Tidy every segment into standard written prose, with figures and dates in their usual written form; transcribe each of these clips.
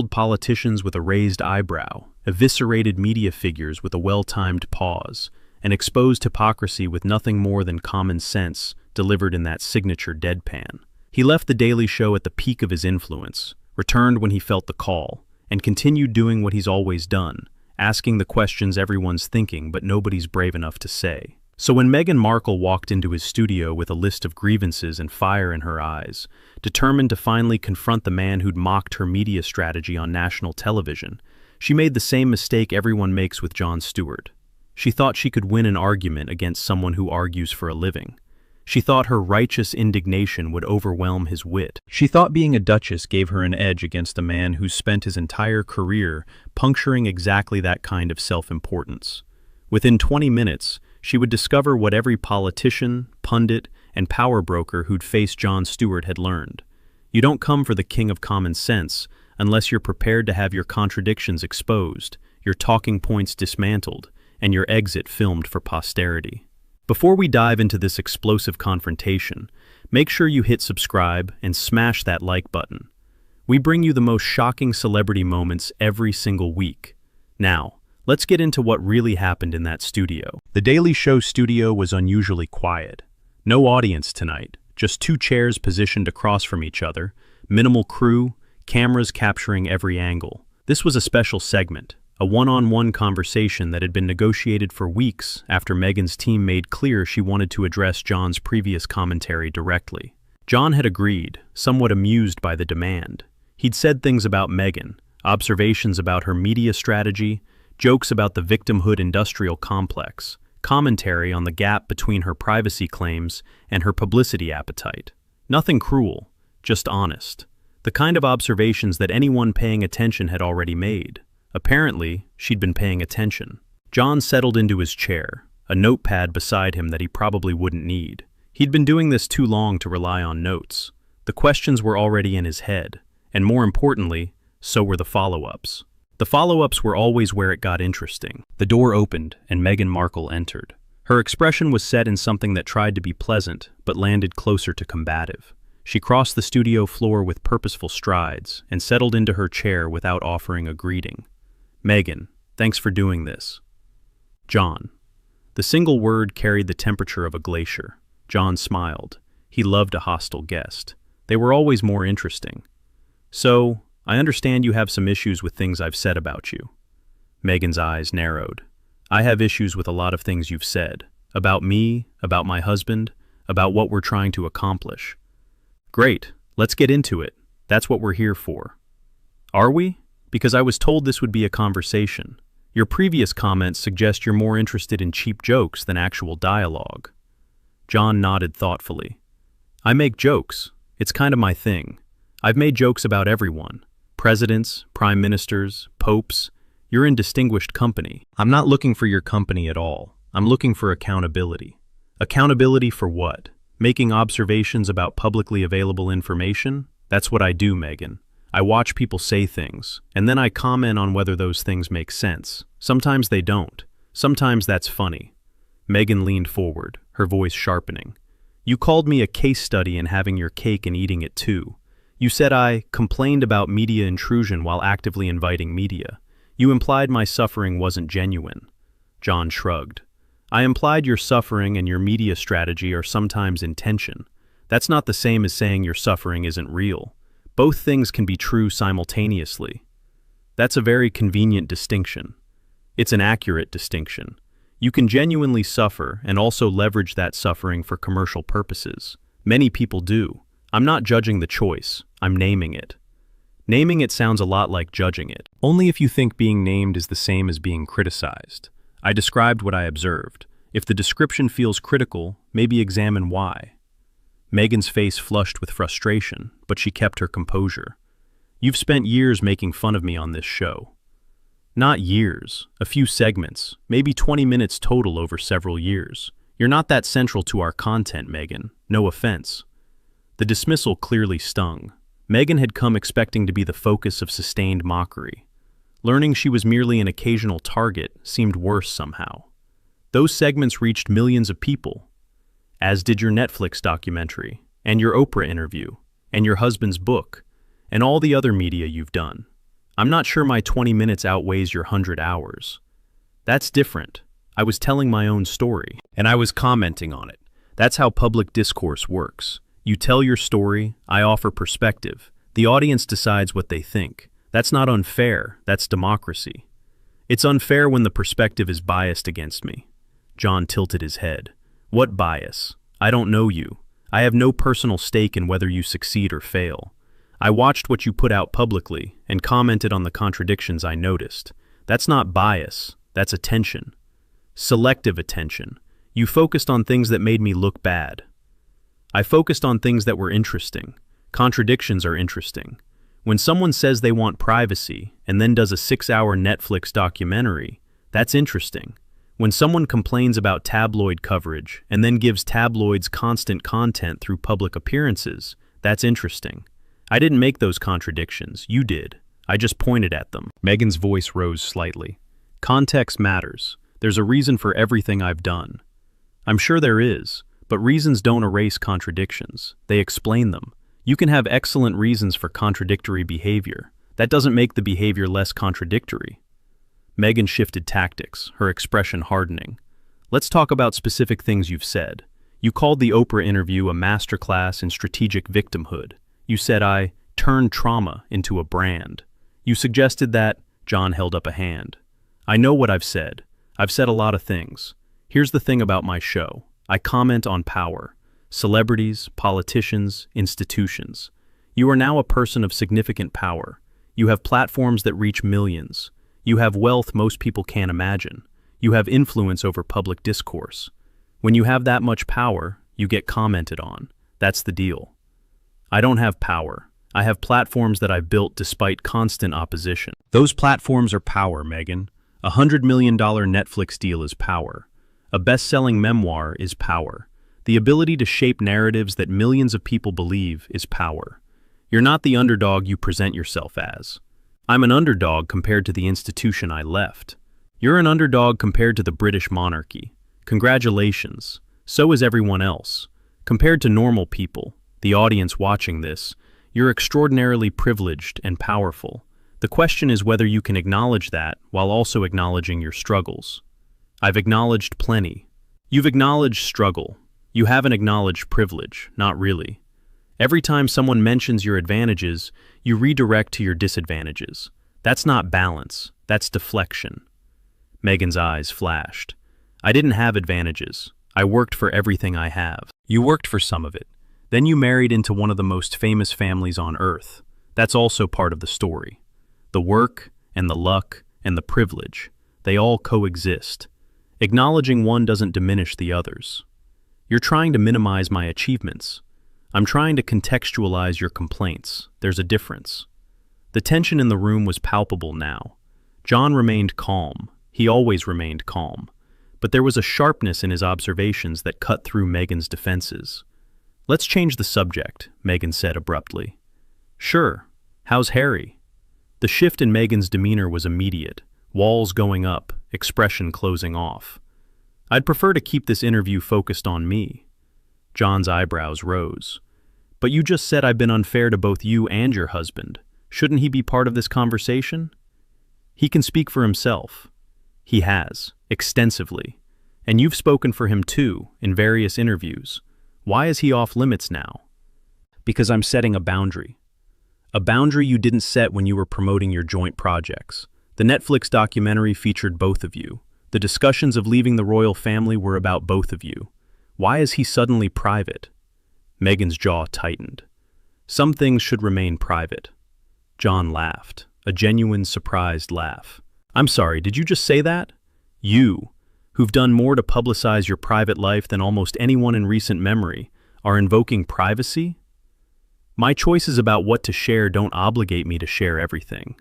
Politicians with a raised eyebrow, eviscerated media figures with a well-timed pause, and exposed hypocrisy with nothing more than common sense delivered in that signature deadpan. He left The Daily Show at the peak of his influence, returned when he felt the call, and continued doing what he's always done, asking the questions everyone's thinking but nobody's brave enough to say. So when Meghan Markle walked into his studio with a list of grievances and fire in her eyes, determined to finally confront the man who'd mocked her media strategy on national television, she made the same mistake everyone makes with Jon Stewart. She thought she could win an argument against someone who argues for a living. She thought her righteous indignation would overwhelm his wit. She thought being a duchess gave her an edge against a man who spent his entire career puncturing exactly that kind of self-importance. Within 20 minutes, she would discover what every politician, pundit, and power broker who'd faced Jon Stewart had learned. You don't come for the king of common sense unless you're prepared to have your contradictions exposed, your talking points dismantled, and your exit filmed for posterity. Before we dive into this explosive confrontation, make sure you hit subscribe and smash that like button. We bring you the most shocking celebrity moments every single week. Now, let's get into what really happened in that studio. The Daily Show studio was unusually quiet. No audience tonight, just two chairs positioned across from each other, minimal crew, cameras capturing every angle. This was a special segment, a one-on-one conversation that had been negotiated for weeks after Meghan's team made clear she wanted to address Jon's previous commentary directly. Jon had agreed, somewhat amused by the demand. He'd said things about Meghan, observations about her media strategy, jokes about the victimhood industrial complex, commentary on the gap between her privacy claims and her publicity appetite. Nothing cruel, just honest. The kind of observations that anyone paying attention had already made. Apparently, she'd been paying attention. Jon settled into his chair, a notepad beside him that he probably wouldn't need. He'd been doing this too long to rely on notes. The questions were already in his head, and more importantly, so were the follow-ups. The follow-ups were always where it got interesting. The door opened, and Meghan Markle entered. Her expression was set in something that tried to be pleasant, but landed closer to combative. She crossed the studio floor with purposeful strides, and settled into her chair without offering a greeting. "Meghan, thanks for doing this." "Jon." The single word carried the temperature of a glacier. Jon smiled. He loved a hostile guest. They were always more interesting. "So, I understand you have some issues with things I've said about you." Meghan's eyes narrowed. "I have issues with a lot of things you've said. About me, about my husband, about what we're trying to accomplish." "Great, let's get into it. That's what we're here for." "Are we? Because I was told this would be a conversation. Your previous comments suggest you're more interested in cheap jokes than actual dialogue." Jon nodded thoughtfully. "I make jokes. It's kind of my thing. I've made jokes about everyone. Presidents, prime ministers, popes. You're in distinguished company. I'm not looking for your company at all. I'm looking for accountability." "Accountability for what? Making observations about publicly available information? That's what I do, Meghan. I watch people say things, and then I comment on whether those things make sense. Sometimes they don't. Sometimes that's funny." Meghan leaned forward, her voice sharpening. "You called me a case study in having your cake and eating it too. You said I complained about media intrusion while actively inviting media. You implied my suffering wasn't genuine." Jon shrugged. "I implied your suffering and your media strategy are sometimes in tension. That's not the same as saying your suffering isn't real. Both things can be true simultaneously." "That's a very convenient distinction." "It's an accurate distinction. You can genuinely suffer and also leverage that suffering for commercial purposes. Many people do. I'm not judging the choice, I'm naming it." Naming it sounds a lot like judging it. Only if you think being named is the same as being criticized. I described what I observed. If the description feels critical, maybe examine why. Meghan's face flushed with frustration, but she kept her composure. "You've spent years making fun of me on this show." "Not years, a few segments, maybe 20 minutes total over several years. You're not that central to our content, Meghan. No offense." The dismissal clearly stung. Meghan had come expecting to be the focus of sustained mockery. Learning she was merely an occasional target seemed worse somehow. Those segments reached millions of people, as did your Netflix documentary, and your Oprah interview, and your husband's book, and all the other media you've done. I'm not sure my 20 minutes outweighs your 100 hours. That's different. I was telling my own story, and I was commenting on it. That's how public discourse works. You tell your story, I offer perspective. The audience decides what they think. That's not unfair, that's democracy. It's unfair when the perspective is biased against me. John tilted his head. What bias? I don't know you. I have no personal stake in whether you succeed or fail. I watched what you put out publicly and commented on the contradictions I noticed. That's not bias, that's attention. Selective attention. You focused on things that made me look bad. I focused on things that were interesting. Contradictions are interesting. When someone says they want privacy and then does a 6-hour Netflix documentary, that's interesting. When someone complains about tabloid coverage and then gives tabloids constant content through public appearances, that's interesting. I didn't make those contradictions, you did. I just pointed at them. Meghan's voice rose slightly. Context matters. There's a reason for everything I've done. I'm sure there is, but reasons don't erase contradictions. They explain them. You can have excellent reasons for contradictory behavior. That doesn't make the behavior less contradictory. Meghan shifted tactics, her expression hardening. Let's talk about specific things you've said. You called the Oprah interview a masterclass in strategic victimhood. You said I turned trauma into a brand. You suggested that John held up a hand. I know what I've said. I've said a lot of things. Here's the thing about my show. I comment on power. Celebrities, politicians, institutions. You are now a person of significant power. You have platforms that reach millions. You have wealth most people can't imagine. You have influence over public discourse. When you have that much power, you get commented on. That's the deal. I don't have power. I have platforms that I've built despite constant opposition. Those platforms are power, Meghan. A $100 million Netflix deal is power. A best-selling memoir is power. The ability to shape narratives that millions of people believe is power. You're not the underdog you present yourself as. I'm an underdog compared to the institution I left. You're an underdog compared to the British monarchy. Congratulations. So is everyone else. Compared to normal people, the audience watching this, you're extraordinarily privileged and powerful. The question is whether you can acknowledge that while also acknowledging your struggles. I've acknowledged plenty. You've acknowledged struggle. You haven't acknowledged privilege, not really. Every time someone mentions your advantages, you redirect to your disadvantages. That's not balance, that's deflection. Meghan's eyes flashed. I didn't have advantages. I worked for everything I have. You worked for some of it. Then you married into one of the most famous families on earth. That's also part of the story. The work and the luck and the privilege, they all coexist. Acknowledging one doesn't diminish the others. You're trying to minimize my achievements. I'm trying to contextualize your complaints. There's a difference. The tension in the room was palpable now. John remained calm. He always remained calm. But there was a sharpness in his observations that cut through Meghan's defenses. Let's change the subject, Meghan said abruptly. Sure. How's Harry? The shift in Meghan's demeanor was immediate. Walls going up, expression closing off. I'd prefer to keep this interview focused on me. John's eyebrows rose. But you just said I've been unfair to both you and your husband. Shouldn't he be part of this conversation? He can speak for himself. He has, extensively. And you've spoken for him too, in various interviews. Why is he off limits now? Because I'm setting a boundary. A boundary you didn't set when you were promoting your joint projects. The Netflix documentary featured both of you. The discussions of leaving the royal family were about both of you. Why is he suddenly private? Meghan's jaw tightened. Some things should remain private. John laughed, a genuine surprised laugh. I'm sorry, did you just say that? You, who've done more to publicize your private life than almost anyone in recent memory, are invoking privacy? My choices about what to share don't obligate me to share everything.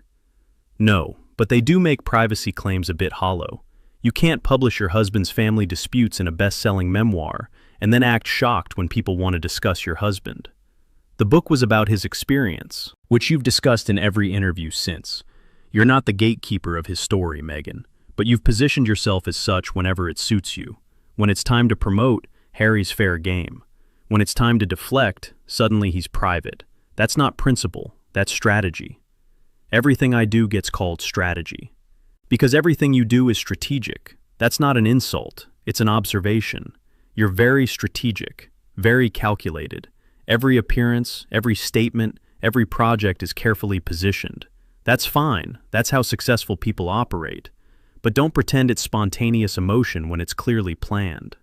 No, but they do make privacy claims a bit hollow. You can't publish your husband's family disputes in a best-selling memoir and then act shocked when people want to discuss your husband. The book was about his experience, which you've discussed in every interview since. You're not the gatekeeper of his story, Meghan, but you've positioned yourself as such whenever it suits you. When it's time to promote, Harry's fair game. When it's time to deflect, suddenly he's private. That's not principle, that's strategy. Everything I do gets called strategy. Because everything you do is strategic. That's not an insult, it's an observation. You're very strategic, very calculated. Every appearance, every statement, every project is carefully positioned. That's fine, that's how successful people operate. But don't pretend it's spontaneous emotion when it's clearly planned.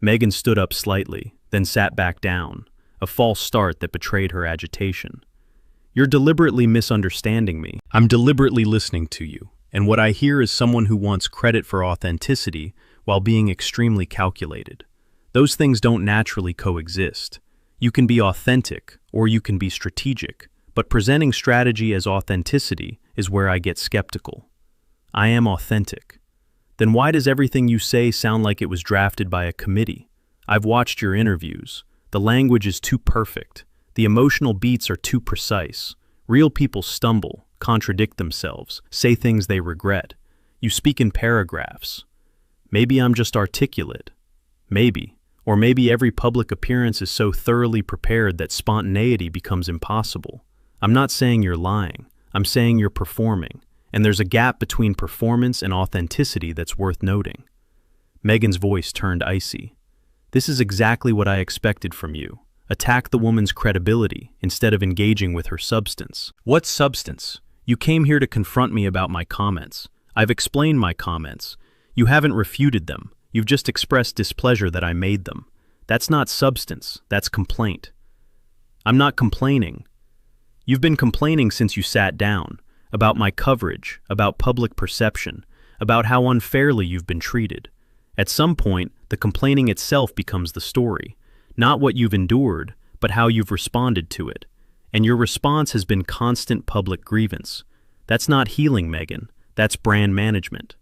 Meghan stood up slightly, then sat back down, a false start that betrayed her agitation. You're deliberately misunderstanding me. I'm deliberately listening to you, and what I hear is someone who wants credit for authenticity while being extremely calculated. Those things don't naturally coexist. You can be authentic, or you can be strategic, but presenting strategy as authenticity is where I get skeptical. I am authentic. Then why does everything you say sound like it was drafted by a committee? I've watched your interviews. The language is too perfect. The emotional beats are too precise. Real people stumble, contradict themselves, say things they regret. You speak in paragraphs. Maybe I'm just articulate. Maybe. Or maybe every public appearance is so thoroughly prepared that spontaneity becomes impossible. I'm not saying you're lying. I'm saying you're performing. And there's a gap between performance and authenticity that's worth noting. Meghan's voice turned icy. This is exactly what I expected from you. Attack the woman's credibility instead of engaging with her substance. What substance? You came here to confront me about my comments. I've explained my comments. You haven't refuted them. You've just expressed displeasure that I made them. That's not substance, that's complaint. I'm not complaining. You've been complaining since you sat down, about my coverage, about public perception, about how unfairly you've been treated. At some point, the complaining itself becomes the story, not what you've endured, but how you've responded to it. And your response has been constant public grievance. That's not healing, Meghan. That's brand management.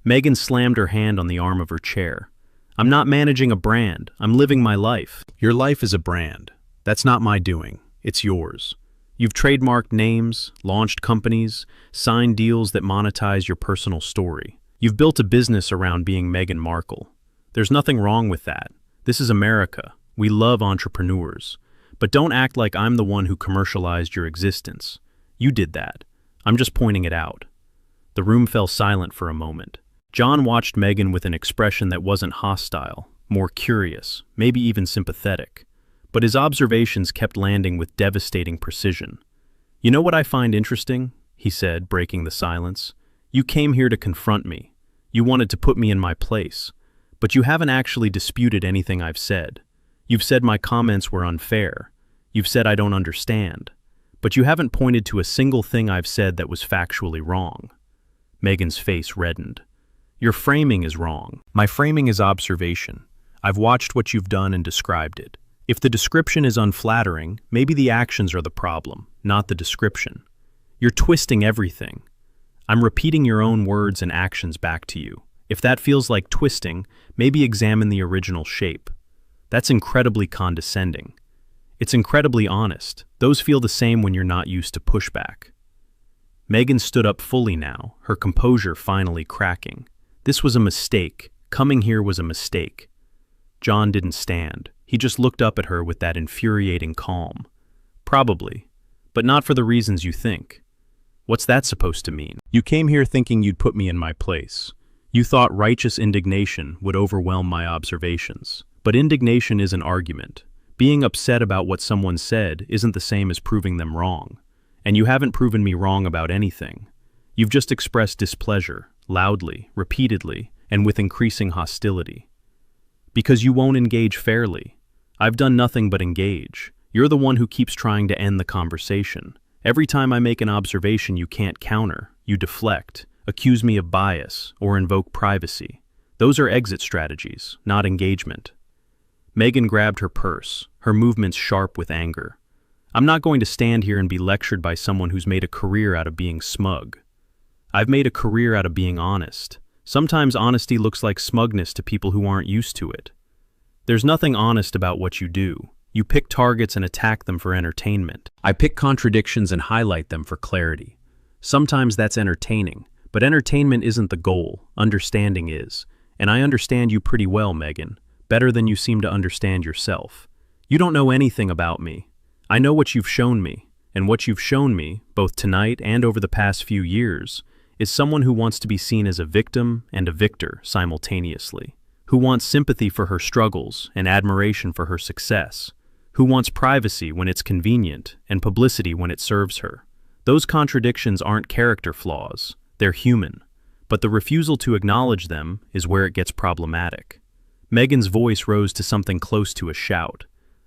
Meghan slammed her hand on the arm of her chair. I'm not managing a brand. I'm living my life. Your life is a brand. That's not my doing. It's yours. You've trademarked names, launched companies, signed deals that monetize your personal story. You've built a business around being Meghan Markle. There's nothing wrong with that. This is America. We love entrepreneurs. But don't act like I'm the one who commercialized your existence. You did that. I'm just pointing it out. The room fell silent for a moment. John watched Meghan with an expression that wasn't hostile, more curious, maybe even sympathetic. But his observations kept landing with devastating precision. You know what I find interesting? He said, breaking the silence. You came here to confront me. You wanted to put me in my place. But you haven't actually disputed anything I've said. You've said my comments were unfair. You've said I don't understand. But you haven't pointed to a single thing I've said that was factually wrong. Meghan's face reddened. Your framing is wrong. My framing is observation. I've watched what you've done and described it. If the description is unflattering, maybe the actions are the problem, not the description. You're twisting everything. I'm repeating your own words and actions back to you. If that feels like twisting, maybe examine the original shape. That's incredibly condescending. It's incredibly honest. Those feel the same when you're not used to pushback. Meghan stood up fully now, her composure finally cracking. This was a mistake. Coming here was a mistake. John didn't stand. He just looked up at her with that infuriating calm. Probably, but not for the reasons you think. What's that supposed to mean? You came here thinking you'd put me in my place. You thought righteous indignation would overwhelm my observations. But indignation is an argument. Being upset about what someone said isn't the same as proving them wrong. And you haven't proven me wrong about anything. You've just expressed displeasure, loudly, repeatedly, and with increasing hostility. Because you won't engage fairly. I've done nothing but engage. You're the one who keeps trying to end the conversation. Every time I make an observation you can't counter, you deflect, accuse me of bias, or invoke privacy. Those are exit strategies, not engagement. Meghan grabbed her purse, her movements sharp with anger. I'm not going to stand here and be lectured by someone who's made a career out of being smug. I've made a career out of being honest. Sometimes honesty looks like smugness to people who aren't used to it. There's nothing honest about what you do. You pick targets and attack them for entertainment. I pick contradictions and highlight them for clarity. Sometimes that's entertaining, but entertainment isn't the goal, understanding is. And I understand you pretty well, Meghan, better than you seem to understand yourself. You don't know anything about me. I know what you've shown me, and what you've shown me, both tonight and over the past few years, is someone who wants to be seen as a victim and a victor simultaneously, who wants sympathy for her struggles and admiration for her success, who wants privacy when it's convenient and publicity when it serves her. Those contradictions aren't character flaws, they're human, but the refusal to acknowledge them is where it gets problematic. Meghan's voice rose to something close to a shout.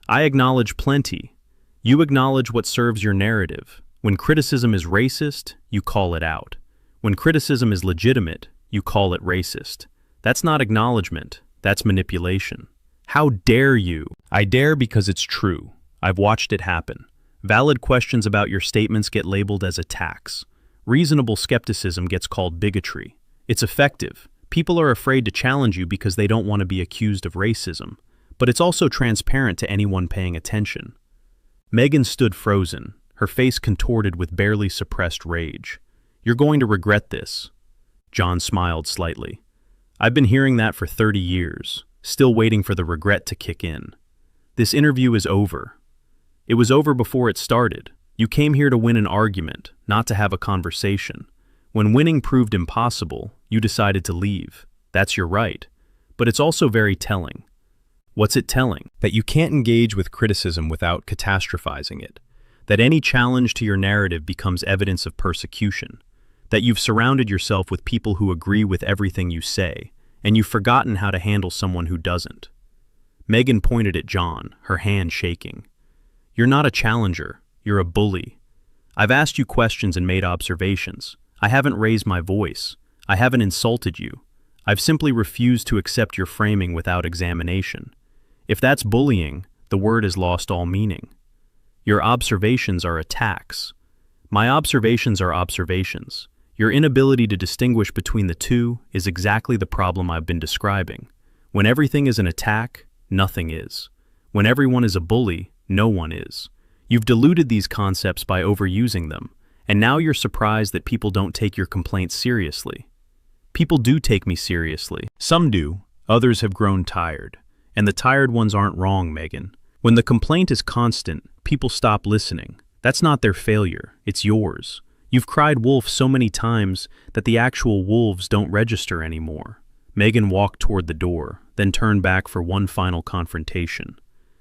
I acknowledge plenty. You acknowledge what serves your narrative. When criticism is racist, you call it out. When criticism is legitimate, you call it racist. That's not acknowledgement, that's manipulation. How dare you? I dare because it's true. I've watched it happen. Valid questions about your statements get labeled as attacks. Reasonable skepticism gets called bigotry. It's effective. People are afraid to challenge you because they don't want to be accused of racism. But it's also transparent to anyone paying attention. Meghan stood frozen, her face contorted with barely suppressed rage. You're going to regret this. John smiled slightly. I've been hearing that for 30 years, still waiting for the regret to kick in. This interview is over. It was over before it started. You came here to win an argument, not to have a conversation. When winning proved impossible, you decided to leave. That's your right. But it's also very telling. What's it telling? That you can't engage with criticism without catastrophizing it. That any challenge to your narrative becomes evidence of persecution. That you've surrounded yourself with people who agree with everything you say, and you've forgotten how to handle someone who doesn't. Meghan pointed at John, her hand shaking. You're not a challenger, you're a bully. I've asked you questions and made observations. I haven't raised my voice. I haven't insulted you. I've simply refused to accept your framing without examination. If that's bullying, the word has lost all meaning. Your observations are attacks. My observations are observations. Your inability to distinguish between the two is exactly the problem I've been describing. When everything is an attack, nothing is. When everyone is a bully, no one is. You've diluted these concepts by overusing them, and now you're surprised that people don't take your complaints seriously. People do take me seriously. Some do, others have grown tired. And the tired ones aren't wrong, Meghan. When the complaint is constant, people stop listening. That's not their failure, it's yours. You've cried wolf so many times that the actual wolves don't register anymore. Meghan walked toward the door, then turned back for one final confrontation.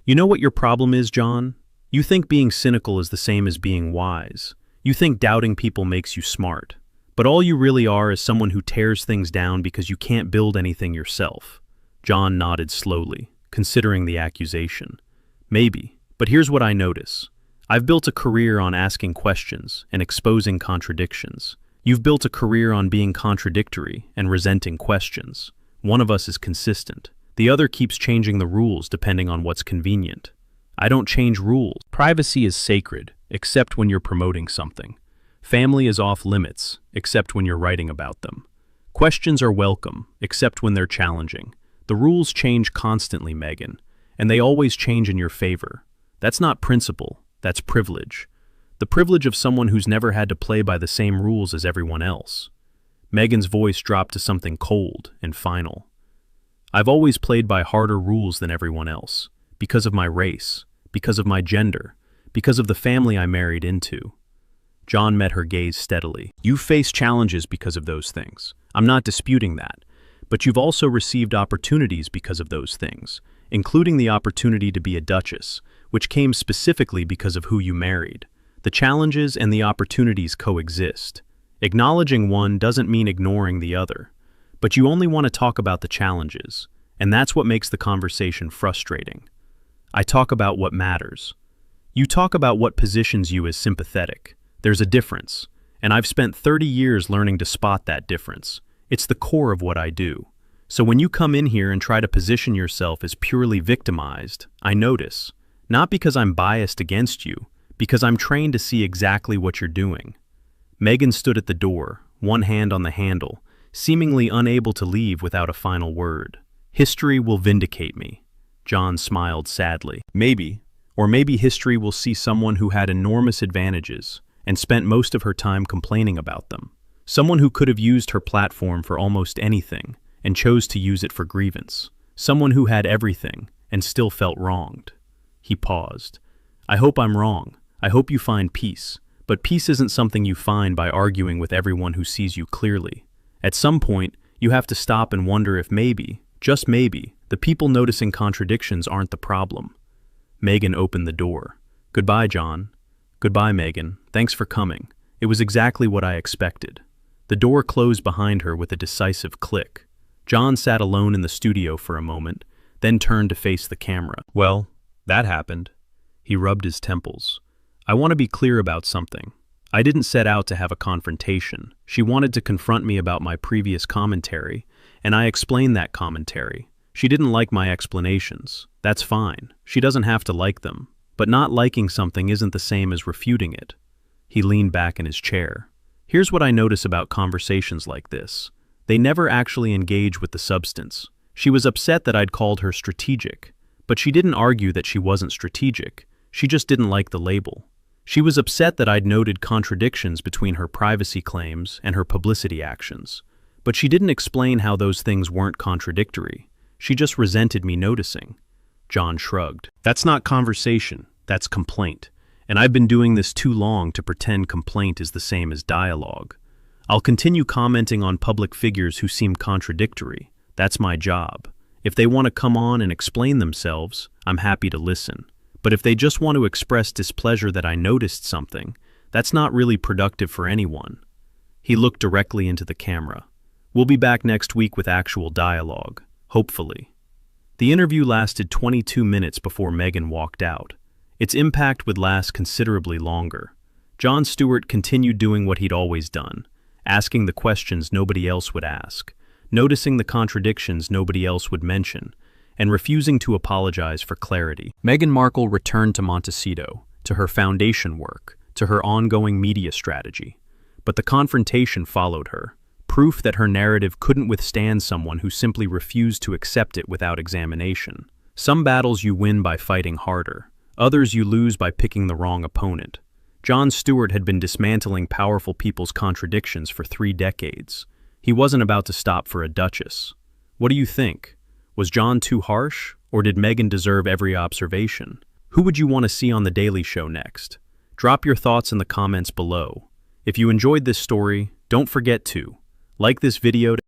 You know what your problem is, John? You think being cynical is the same as being wise. You think doubting people makes you smart. But all you really are is someone who tears things down because you can't build anything yourself. John nodded slowly, considering the accusation. Maybe, but here's what I notice. I've built a career on asking questions and exposing contradictions. You've built a career on being contradictory and resenting questions. One of us is consistent. The other keeps changing the rules depending on what's convenient. I don't change rules. Privacy is sacred, except when you're promoting something. Family is off limits, except when you're writing about them. Questions are welcome, except when they're challenging. The rules change constantly, Meghan, and they always change in your favor. That's not principle, that's privilege. The privilege of someone who's never had to play by the same rules as everyone else. Meghan's voice dropped to something cold and final. I've always played by harder rules than everyone else, because of my race, because of my gender, because of the family I married into. John met her gaze steadily. You face challenges because of those things. I'm not disputing that. But you've also received opportunities because of those things, including the opportunity to be a duchess, which came specifically because of who you married. The challenges and the opportunities coexist. Acknowledging one doesn't mean ignoring the other. But you only want to talk about the challenges, and that's what makes the conversation frustrating. I talk about what matters. You talk about what positions you as sympathetic. There's a difference, and I've spent 30 years learning to spot that difference. It's the core of what I do. So when you come in here and try to position yourself as purely victimized, I notice. Not because I'm biased against you, because I'm trained to see exactly what you're doing. Meghan stood at the door, one hand on the handle, seemingly unable to leave without a final word. History will vindicate me. John smiled sadly. Maybe, or maybe history will see someone who had enormous advantages and spent most of her time complaining about them. Someone who could have used her platform for almost anything and chose to use it for grievance. Someone who had everything and still felt wronged. He paused. I hope I'm wrong. I hope you find peace. But peace isn't something you find by arguing with everyone who sees you clearly. At some point, you have to stop and wonder if maybe, just maybe, the people noticing contradictions aren't the problem. Meghan opened the door. Goodbye, John. Goodbye, Meghan. Thanks for coming. It was exactly what I expected. The door closed behind her with a decisive click. John sat alone in the studio for a moment, then turned to face the camera. Well, that happened. He rubbed his temples. I want to be clear about something. I didn't set out to have a confrontation. She wanted to confront me about my previous commentary, and I explained that commentary. She didn't like my explanations. That's fine. She doesn't have to like them. But not liking something isn't the same as refuting it. He leaned back in his chair. Here's what I notice about conversations like this. They never actually engage with the substance. She was upset that I'd called her strategic, but she didn't argue that she wasn't strategic. She just didn't like the label. She was upset that I'd noted contradictions between her privacy claims and her publicity actions, but she didn't explain how those things weren't contradictory. She just resented me noticing. John shrugged. That's not conversation, that's complaint. And I've been doing this too long to pretend complaint is the same as dialogue. I'll continue commenting on public figures who seem contradictory. That's my job. If they want to come on and explain themselves, I'm happy to listen. But if they just want to express displeasure that I noticed something, that's not really productive for anyone. He looked directly into the camera. We'll be back next week with actual dialogue, hopefully. The interview lasted 22 minutes before Meghan walked out. Its impact would last considerably longer. Jon Stewart continued doing what he'd always done, asking the questions nobody else would ask, noticing the contradictions nobody else would mention, and refusing to apologize for clarity. Meghan Markle returned to Montecito, to her foundation work, to her ongoing media strategy. But the confrontation followed her, proof that her narrative couldn't withstand someone who simply refused to accept it without examination. Some battles you win by fighting harder, others you lose by picking the wrong opponent. Jon Stewart had been dismantling powerful people's contradictions for 3 decades. He wasn't about to stop for a duchess. What do you think? Was John too harsh, or did Meghan deserve every observation? Who would you want to see on The Daily Show next? Drop your thoughts in the comments below. If you enjoyed this story, don't forget to like this video.